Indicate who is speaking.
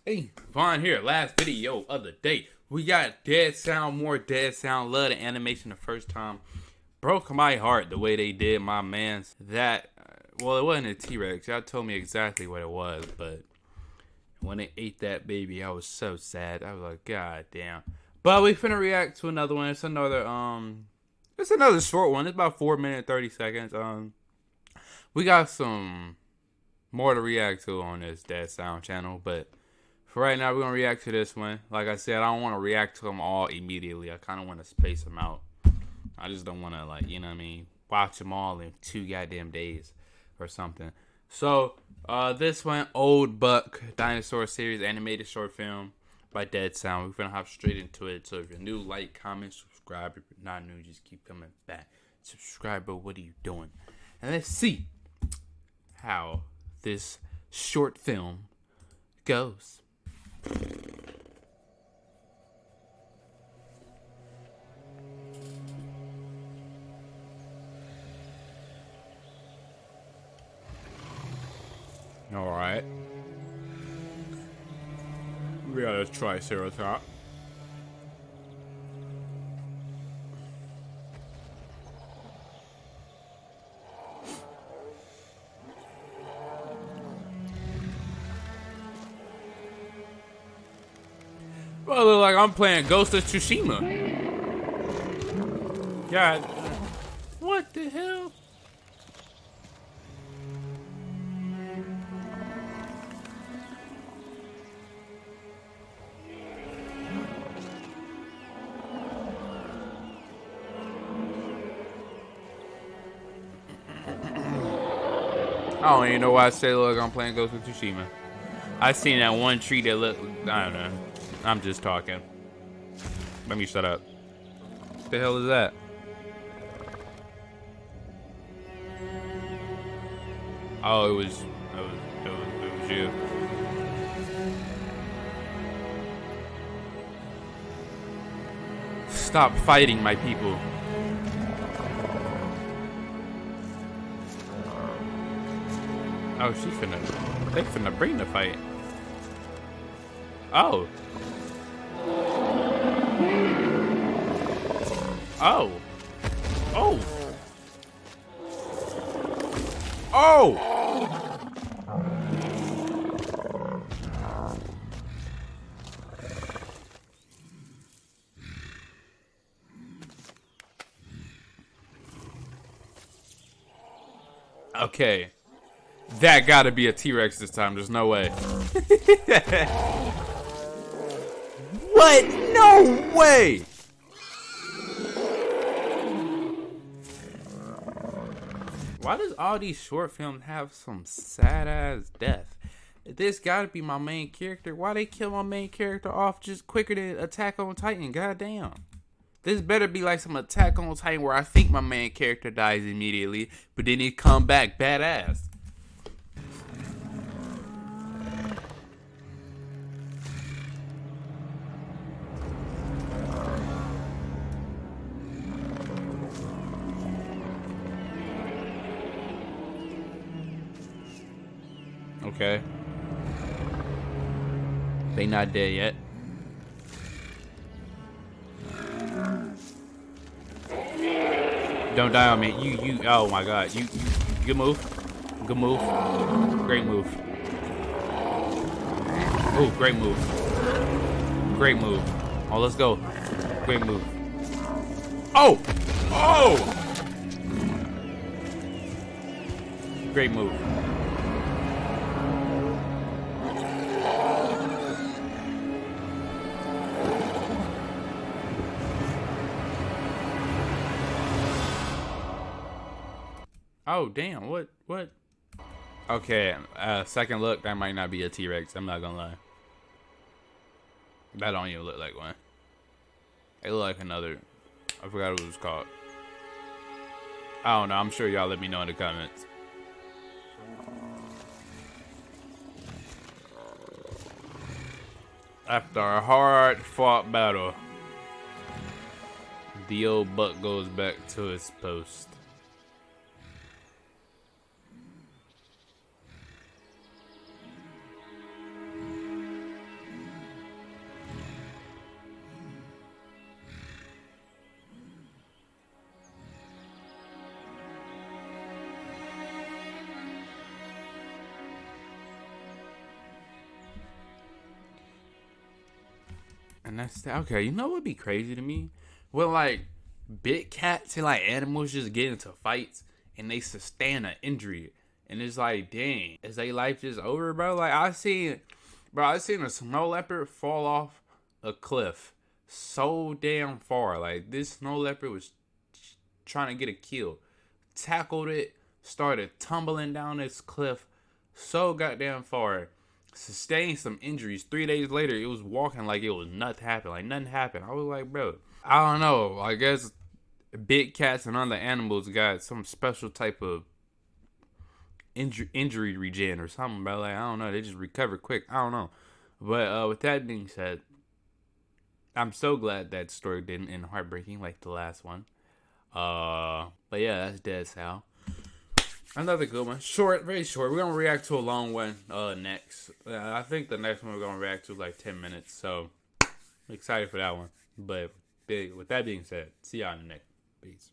Speaker 1: Hey, Vaughn here. Last video of the day. We got dead sound, more dead sound. Love the animation the first time. Broke my heart the way they did my man's. Well, it wasn't a T-Rex. Y'all told me exactly what it was, but when it ate that baby, I was so sad. I was like, God damn. But we finna react to another one. It's another short one. It's about 4 minutes, 30 seconds. We got some more to react to on this Dead Sound channel, but for right now, we're going to react to this one. Like I said, I don't want to react to them all immediately. I kind of want to space them out. I just don't want to, watch them all in 2 goddamn days or something. So, this one, Old Buck Dinosaur Series animated short film by Dead Sound. We're going to hop straight into it. So, if you're new, like, comment, subscribe. If you're not new, just keep coming back. Subscribe, but what are you doing? And let's see how this short film goes. All right. We got a Triceratops. Well, it look like I'm playing Ghost of Tsushima. God, what the hell? I don't even know why I say look I'm playing Ghost of Tsushima. I seen that one tree that looked, I don't know. I'm just talking. Let me shut up. What the hell is that? Oh, it was you. Stop fighting, my people. Oh, they finna bring the fight. Oh. Oh. Oh. Oh. Okay. That gotta be a T-Rex this time. There's no way. What? No way! Why does all these short films have some sad-ass death? This gotta be my main character. Why they kill my main character off just quicker than Attack on Titan? Goddamn. This better be like some Attack on Titan where I think my main character dies immediately, but then he come back badass. Okay. They not dead yet. Don't die on me. You, oh my god. You, good move. Good move. Great move. Oh, great move. Great move. Oh, let's go. Great move. Oh! Oh! Great move. Oh, damn. What? Okay, second look, that might not be a T-Rex. I'm not gonna lie. That don't even look like one. It look like another. I forgot what it was called. I don't know. I'm sure y'all let me know in the comments. After a hard-fought battle, the old buck goes back to his post. And that's that. Okay, you know what'd be crazy to me? When like big cats and like animals just get into fights and they sustain an injury, and it's like, dang, is their life just over, bro? Like I seen a snow leopard fall off a cliff so damn far. Like this snow leopard was trying to get a kill, tackled it, started tumbling down this cliff so goddamn far, sustained some injuries. 3 days later, it was walking like it was nothing happened. Like nothing happened. I was like, bro, I don't know. I guess big cats and other animals got some special type of injury regen or something, bro. Like I don't know. They just recover quick. I don't know. But with that being said, I'm so glad that story didn't end heartbreaking like the last one. But yeah, that's Dead Sal. Another good one. Short, very short. We're gonna react to a long one next. I think the next one we're gonna react to like 10 minutes. So I'm excited for that one. But with that being said, see y'all in the next. Peace.